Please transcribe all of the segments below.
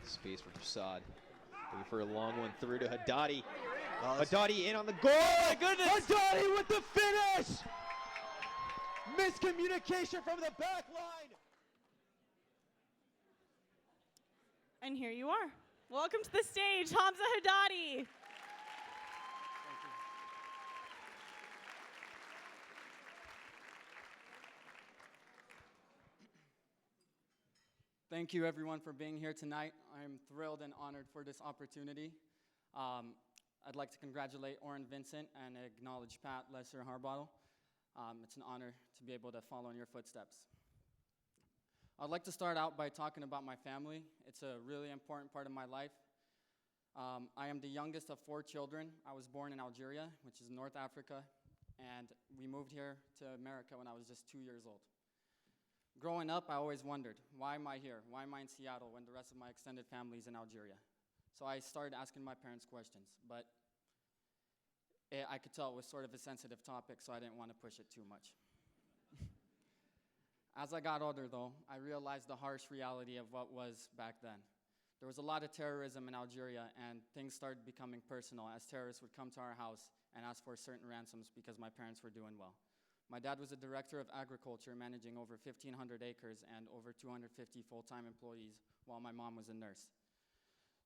Space for Prasad. Looking for a long one through to Haddadi. Haddadi in on the goal! Oh my goodness! Haddadi with the finish! Miscommunication from the back line! And here you are. Welcome to the stage, Hamza Haddadi. Thank you, everyone, for being here tonight. I'm thrilled and honored for this opportunity. I'd like to congratulate Oren Vincent and acknowledge Pat Lesser Harbottle. It's an honor to be able to follow in your footsteps. I'd like to start out by talking about my family. It's a really important part of my life. I am the youngest of 4 children. I was born in Algeria, which is North Africa, and we moved here to America when I was just 2 years old. Growing up, I always wondered, why am I here? Why am I in Seattle when the rest of my extended family is in Algeria? So I started asking my parents questions, but I could tell it was sort of a sensitive topic, so I didn't want to push it too much. As I got older, though, I realized the harsh reality of what was back then. There was a lot of terrorism in Algeria, and things started becoming personal as terrorists would come to our house and ask for certain ransoms because my parents were doing well. My dad was a director of agriculture, managing over 1,500 acres and over 250 full-time employees, while my mom was a nurse.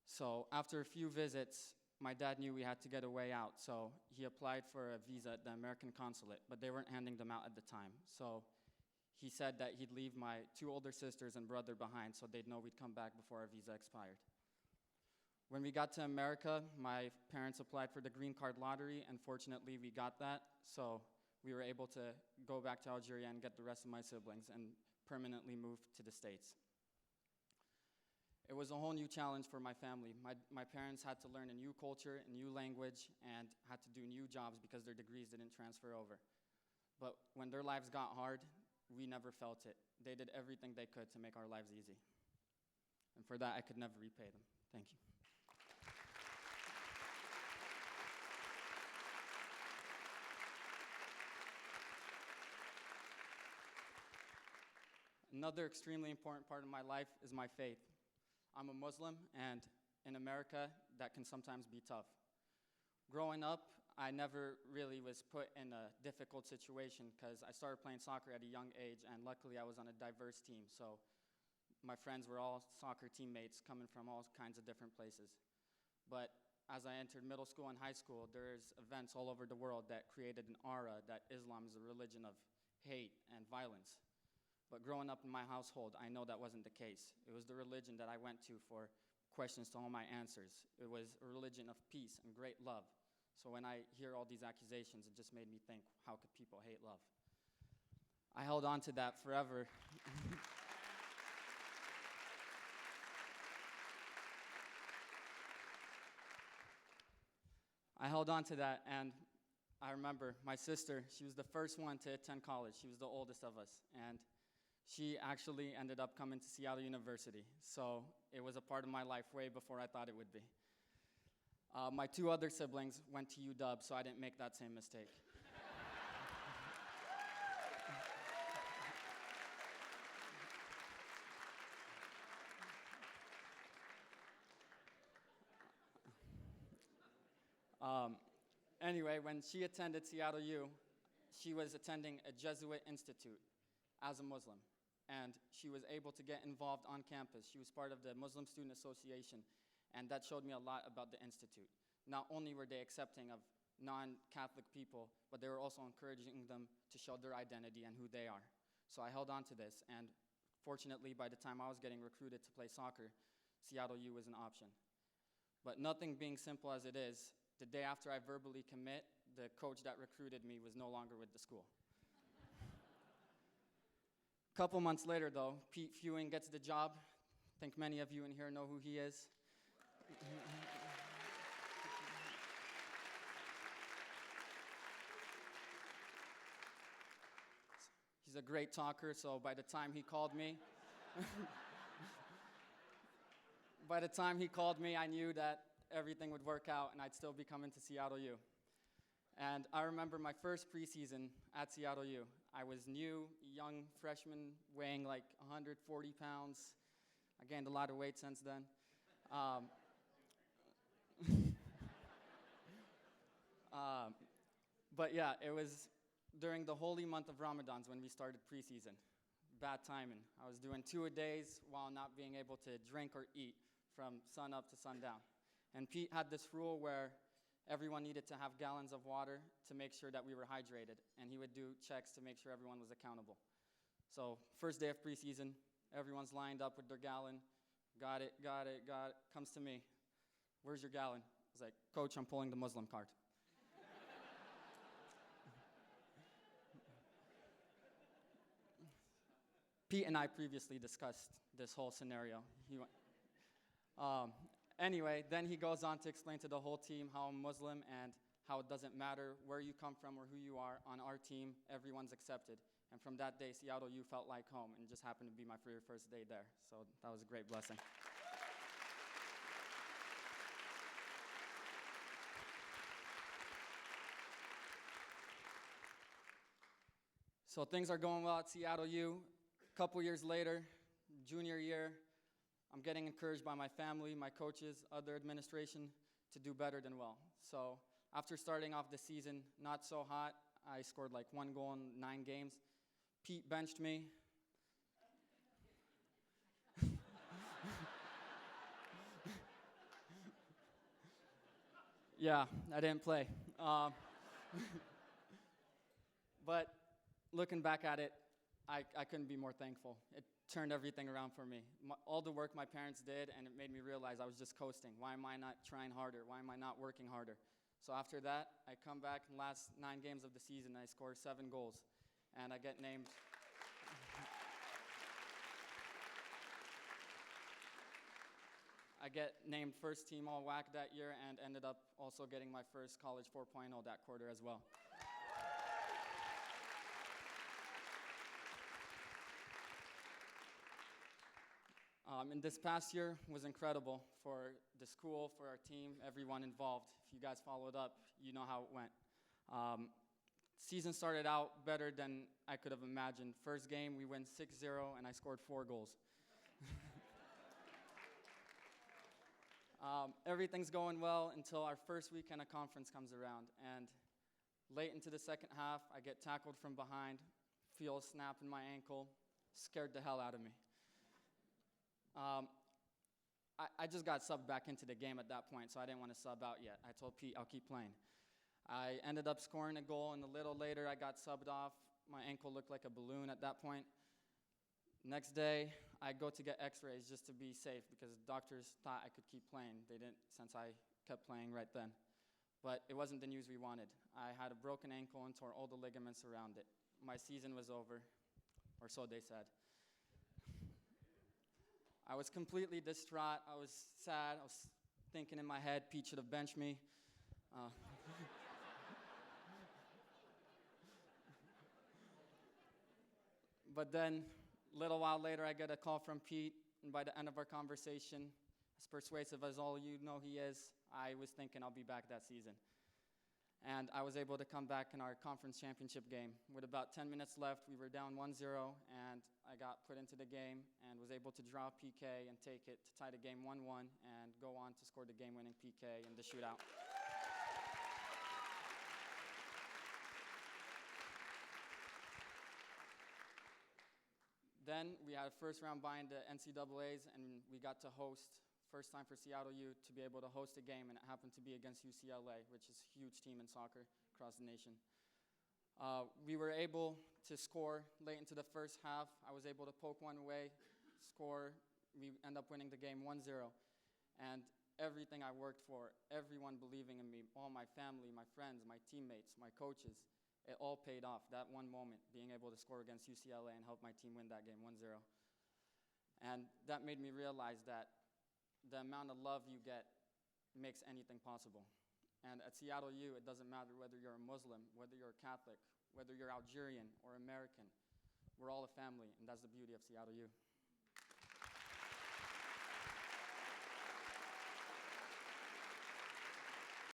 So after a few visits, my dad knew we had to get a way out, so he applied for a visa at the American consulate, but they weren't handing them out at the time. So he said that he'd leave my 2 older sisters and brother behind so they'd know we'd come back before our visa expired. When we got to America, my parents applied for the green card lottery, and fortunately we got that, so we were able to go back to Algeria and get the rest of my siblings and permanently move to the States. It was a whole new challenge for my family. My parents had to learn a new culture, a new language, and had to do new jobs because their degrees didn't transfer over. But when their lives got hard, we never felt it. They did everything they could to make our lives easy. And for that, I could never repay them. Thank you. Another extremely important part of my life is my faith. I'm a Muslim, and in America, that can sometimes be tough. Growing up, I never really was put in a difficult situation because I started playing soccer at a young age, and luckily I was on a diverse team, so my friends were all soccer teammates coming from all kinds of different places. But as I entered middle school and high school, there's events all over the world that created an aura that Islam is a religion of hate and violence. But growing up in my household, I know that wasn't the case. It was the religion that I went to for questions to all my answers. It was a religion of peace and great love. So when I hear all these accusations, it just made me think, how could people hate love? I held on to that forever. I held on to that, and I remember my sister, she was the first one to attend college. She was the oldest of us, and she actually ended up coming to Seattle University, so it was a part of my life way before I thought it would be. My 2 other siblings went to UW, so I didn't make that same mistake. Anyway, when she attended Seattle U, she was attending a Jesuit institute as a Muslim, and she was able to get involved on campus. She was part of the Muslim Student Association, and that showed me a lot about the institute. Not only were they accepting of non-Catholic people, but they were also encouraging them to show their identity and who they are. So I held on to this, and fortunately, by the time I was getting recruited to play soccer, Seattle U was an option. But nothing being simple as it is, the day after I verbally commit, the coach that recruited me was no longer with the school. A couple months later, though, Pete Fewing gets the job. I think many of you in here know who he is. He's a great talker, so by the time he called me, I knew that everything would work out and I'd still be coming to Seattle U. And I remember my first preseason at Seattle U. I was new, young freshman, weighing like 140 pounds. I gained a lot of weight since then. Um, but yeah, it was during the holy month of Ramadan's when we started preseason. Bad timing. I was doing 2-a-days while not being able to drink or eat from sun up to sundown. And Pete had this rule where everyone needed to have gallons of water to make sure that we were hydrated, and he would do checks to make sure everyone was accountable. So first day of preseason, everyone's lined up with their gallon. Got it. Comes to me. Where's your gallon? I was like, Coach, I'm pulling the Muslim card. Pete and I previously discussed this whole scenario. Anyway, then he goes on to explain to the whole team how I'm Muslim and how it doesn't matter where you come from or who you are. On our team, everyone's accepted. And from that day, Seattle U felt like home, and it just happened to be my very first day there. So that was a great blessing. So things are going well at Seattle U. A couple years later, junior year, I'm getting encouraged by my family, my coaches, other administration to do better than well. So after starting off the season not so hot, I scored like 1 goal in 9 games. Pete benched me. Yeah, I didn't play. But looking back at it, I couldn't be more thankful. It turned everything around for me. All the work my parents did, and it made me realize I was just coasting. Why am I not trying harder? Why am I not working harder? So after that, I come back in the last 9 games of the season, I score 7 goals, and I get named. I get named first team All-WAC that year and ended up also getting my first college 4.0 that quarter as well. And this past year was incredible for the school, for our team, everyone involved. If you guys followed up, you know how it went. Season started out better than I could have imagined. First game, we win 6-0, and I scored 4 goals. Everything's going well until our first weekend of conference comes around. And late into the second half, I get tackled from behind, feel a snap in my ankle, scared the hell out of me. I just got subbed back into the game at that point, so I didn't want to sub out yet. I told Pete I'll keep playing. I ended up scoring a goal, and a little later I got subbed off. My ankle looked like a balloon at that point. Next day, I go to get x-rays just to be safe because doctors thought I could keep playing. They didn't, since I kept playing right then. But it wasn't the news we wanted. I had a broken ankle and tore all the ligaments around it. My season was over, or so they said. I was completely distraught. I was sad. I was thinking in my head, Pete should have benched me. But then, a little while later, I get a call from Pete, and by the end of our conversation, as persuasive as all you know he is, I was thinking I'll be back that season. And I was able to come back in our conference championship game. With about 10 minutes left, we were down 1-0, and I got put into the game and was able to draw PK and take it to tie the game 1-1 and go on to score the game-winning PK in the shootout. Then we had a first-round bye in the NCAAs, and we got to host. First time for Seattle U to be able to host a game, and it happened to be against UCLA, which is a huge team in soccer across the nation. We were able to score late into the first half. I was able to poke one away, score. We end up winning the game 1-0. And everything I worked for, everyone believing in me, all my family, my friends, my teammates, my coaches, it all paid off. That one moment, being able to score against UCLA and help my team win that game 1-0. And that made me realize that the amount of love you get makes anything possible. And at Seattle U, it doesn't matter whether you're a Muslim, whether you're a Catholic, whether you're Algerian or American. We're all a family, and that's the beauty of Seattle U.